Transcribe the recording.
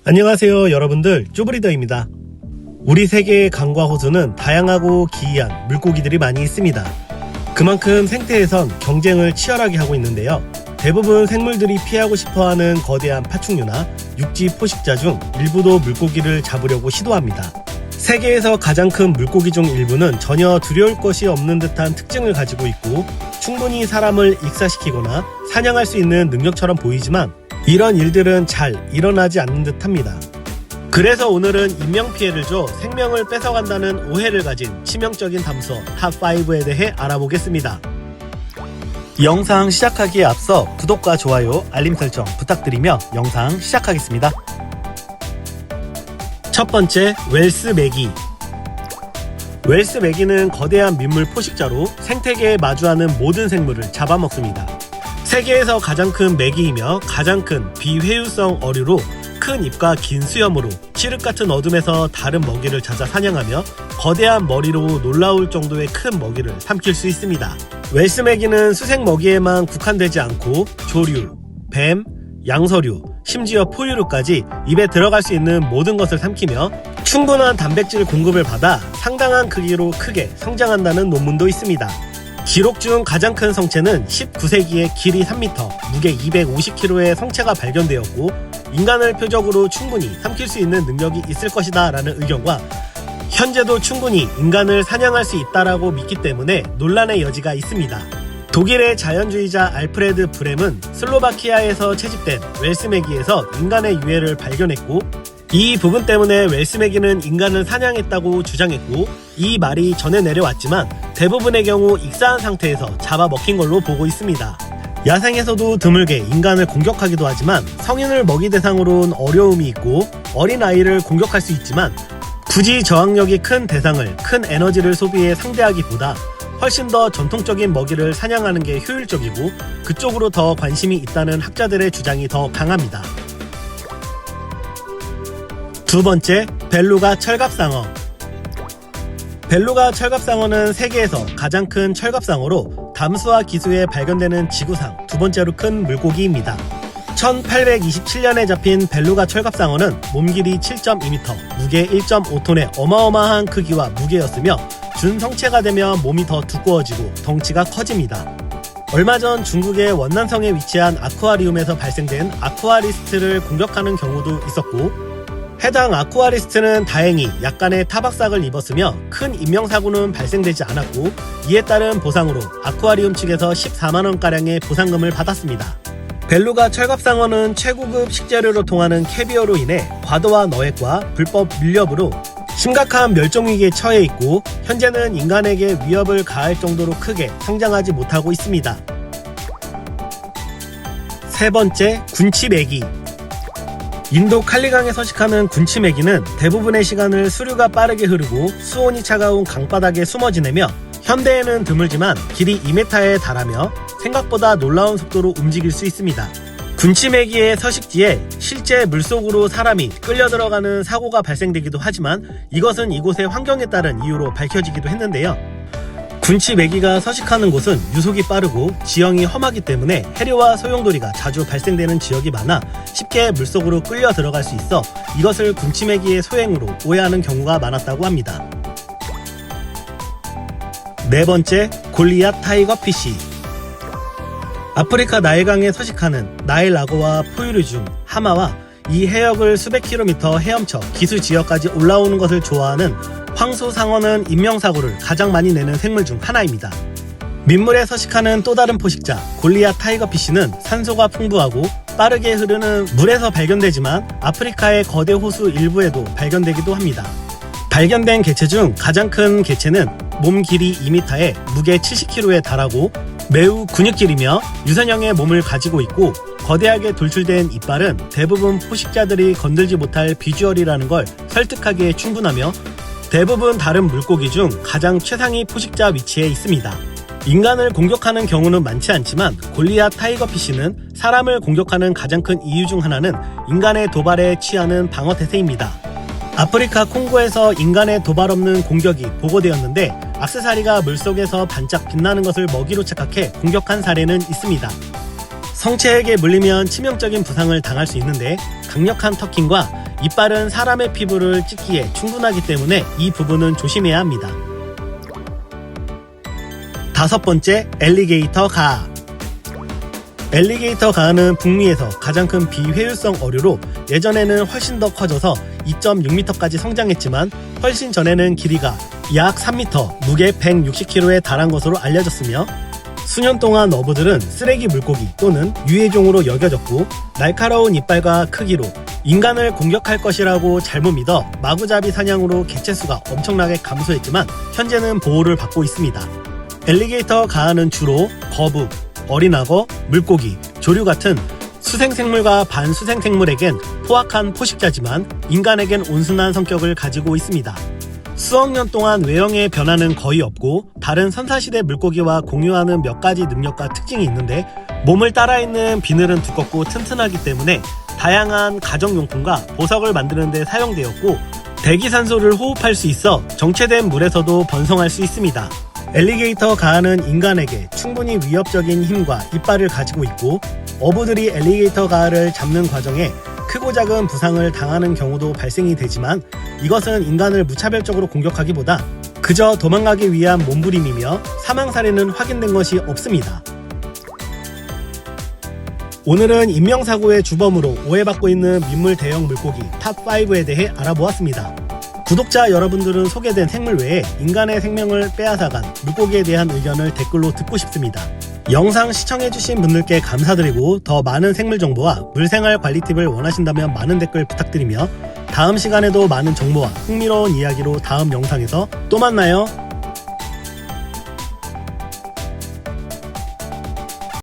안녕하세요 여러분들, 쭈브리더입니다. 우리 세계의 강과 호수는 다양하고 기이한 물고기들이 많이 있습니다. 그만큼 생태에선 경쟁을 치열하게 하고 있는데요. 대부분 생물들이 피하고 싶어하는 거대한 파충류나 육지 포식자 중 일부도 물고기를 잡으려고 시도합니다. 세계에서 가장 큰 물고기 중 일부는 전혀 두려울 것이 없는 듯한 특징을 가지고 있고 충분히 사람을 익사시키거나 사냥할 수 있는 능력처럼 보이지만 이런 일들은 잘 일어나지 않는 듯 합니다. 그래서 오늘은 인명피해를 줘 생명을 뺏어간다는 오해를 가진 치명적인 담소 탑5에 대해 알아보겠습니다. 영상 시작하기에 앞서 구독과 좋아요, 알림 설정 부탁드리며 영상 시작하겠습니다. 첫 번째, 웰스 메기. 웰스 메기는 거대한 민물 포식자로 생태계에 마주하는 모든 생물을 잡아먹습니다. 세계에서 가장 큰 메기이며 가장 큰 비회유성 어류로 큰 입과 긴 수염으로 칠흑 같은 어둠에서 다른 먹이를 찾아 사냥하며 거대한 머리로 놀라울 정도의 큰 먹이를 삼킬 수 있습니다. 웰스 메기는 수색 먹이에만 국한되지 않고 조류, 뱀, 양서류, 심지어 포유류까지 입에 들어갈 수 있는 모든 것을 삼키며 충분한 단백질 공급을 받아 상당한 크기로 크게 성장한다는 논문도 있습니다. 기록 중 가장 큰 성체는 19세기에 길이 3m, 무게 250kg의 성체가 발견되었고 인간을 표적으로 충분히 삼킬 수 있는 능력이 있을 것이다 라는 의견과 현재도 충분히 인간을 사냥할 수 있다라고 믿기 때문에 논란의 여지가 있습니다. 독일의 자연주의자 알프레드 브렘은 슬로바키아에서 채집된 웰스 메기에서 인간의 유해를 발견했고 이 부분 때문에 웰스 메기는 인간을 사냥했다고 주장했고 이 말이 전해 내려왔지만 대부분의 경우 익사한 상태에서 잡아먹힌 걸로 보고 있습니다. 야생에서도 드물게 인간을 공격하기도 하지만 성인을 먹이 대상으로는 어려움이 있고 어린아이를 공격할 수 있지만 굳이 저항력이 큰 대상을 큰 에너지를 소비해 상대하기보다 훨씬 더 전통적인 먹이를 사냥하는 게 효율적이고 그쪽으로 더 관심이 있다는 학자들의 주장이 더 강합니다. 두 번째, 벨루가 철갑상어. 벨루가 철갑상어는 세계에서 가장 큰 철갑상어로 담수화 기수에 발견되는 지구상 두 번째로 큰 물고기입니다. 1827년에 잡힌 벨루가 철갑상어는 몸길이 7.2m, 무게 1.5톤의 어마어마한 크기와 무게였으며 준성체가 되면 몸이 더 두꺼워지고 덩치가 커집니다. 얼마 전 중국의 원난성에 위치한 아쿠아리움에서 발생된 아쿠아리스트를 공격하는 경우도 있었고 해당 아쿠아리스트는 다행히 약간의 타박삭을 입었으며 큰 인명사고는 발생되지 않았고 이에 따른 보상으로 아쿠아리움 측에서 14만원가량의 보상금을 받았습니다. 벨루가 철갑상어는 최고급 식재료로 통하는 캐비어로 인해 과도한 어획과 불법 밀렵으로 심각한 멸종위기에 처해 있고 현재는 인간에게 위협을 가할 정도로 크게 성장하지 못하고 있습니다. 세 번째, 군치메기. 인도 칼리강에 서식하는 군치메기는 대부분의 시간을 수류가 빠르게 흐르고 수온이 차가운 강바닥에 숨어 지내며 현대에는 드물지만 길이 2m에 달하며 생각보다 놀라운 속도로 움직일 수 있습니다. 군치메기의 서식지에 실제 물속으로 사람이 끌려 들어가는 사고가 발생되기도 하지만 이것은 이곳의 환경에 따른 이유로 밝혀지기도 했는데요. 군치메기가 서식하는 곳은 유속이 빠르고 지형이 험하기 때문에 해류와 소용돌이가 자주 발생되는 지역이 많아 쉽게 물속으로 끌려 들어갈 수 있어 이것을 군치메기의 소행으로 오해하는 경우가 많았다고 합니다. 네 번째, 골리앗 타이거피쉬. 아프리카 나일강에 서식하는 나일 악어와 포유류 중 하마와 이 해역을 수백 킬로미터 헤엄쳐 기수 지역까지 올라오는 것을 좋아하는 황소상어는 인명사고를 가장 많이 내는 생물 중 하나입니다. 민물에 서식하는 또 다른 포식자 골리앗 타이거피쉬는 산소가 풍부하고 빠르게 흐르는 물에서 발견되지만 아프리카의 거대 호수 일부에도 발견되기도 합니다. 발견된 개체 중 가장 큰 개체는 몸 길이 2m에 무게 70kg에 달하고 매우 근육질이며 유선형의 몸을 가지고 있고 거대하게 돌출된 이빨은 대부분 포식자들이 건들지 못할 비주얼이라는 걸 설득하기에 충분하며 대부분 다른 물고기 중 가장 최상위 포식자 위치에 있습니다. 인간을 공격하는 경우는 많지 않지만 골리앗 타이거피쉬는 사람을 공격하는 가장 큰 이유 중 하나는 인간의 도발에 취하는 방어 태세입니다. 아프리카 콩고에서 인간의 도발 없는 공격이 보고되었는데 액세서리가 물속에서 반짝 빛나는 것을 먹이로 착각해 공격한 사례는 있습니다. 성체에게 물리면 치명적인 부상을 당할 수 있는데 강력한 터킹과 이빨은 사람의 피부를 찢기에 충분하기 때문에 이 부분은 조심해야 합니다. 다섯 번째, 엘리게이터 가아. 엘리게이터 가아는 북미에서 가장 큰 비회유성 어류로 예전에는 훨씬 더 커져서 2.6m까지 성장했지만 훨씬 전에는 길이가 약 3m, 무게 160kg에 달한 것으로 알려졌으며 수년 동안 어부들은 쓰레기 물고기 또는 유해종으로 여겨졌고 날카로운 이빨과 크기로 인간을 공격할 것이라고 잘못 믿어 마구잡이 사냥으로 개체수가 엄청나게 감소했지만 현재는 보호를 받고 있습니다. 엘리게이터 가아는 주로 거북, 어린 악어, 물고기, 조류 같은 수생생물과 반수생생물에겐 포악한 포식자지만 인간에겐 온순한 성격을 가지고 있습니다. 수억 년 동안 외형의 변화는 거의 없고 다른 선사시대 물고기와 공유하는 몇 가지 능력과 특징이 있는데 몸을 따라있는 비늘은 두껍고 튼튼하기 때문에 다양한 가정용품과 보석을 만드는 데 사용되었고 대기산소를 호흡할 수 있어 정체된 물에서도 번성할 수 있습니다. 엘리게이터 가아는 인간에게 충분히 위협적인 힘과 이빨을 가지고 있고 어부들이 엘리게이터 가아를 잡는 과정에 크고 작은 부상을 당하는 경우도 발생이 되지만 이것은 인간을 무차별적으로 공격하기보다 그저 도망가기 위한 몸부림이며 사망사례는 확인된 것이 없습니다. 오늘은 인명사고의 주범으로 오해받고 있는 민물 대형 물고기 탑5에 대해 알아보았습니다. 구독자 여러분들은 소개된 생물 외에 인간의 생명을 빼앗아간 물고기에 대한 의견을 댓글로 듣고 싶습니다. 영상 시청해주신 분들께 감사드리고 더 많은 생물 정보와 물생활 관리 팁을 원하신다면 많은 댓글 부탁드리며 다음 시간에도 많은 정보와 흥미로운 이야기로 다음 영상에서 또 만나요.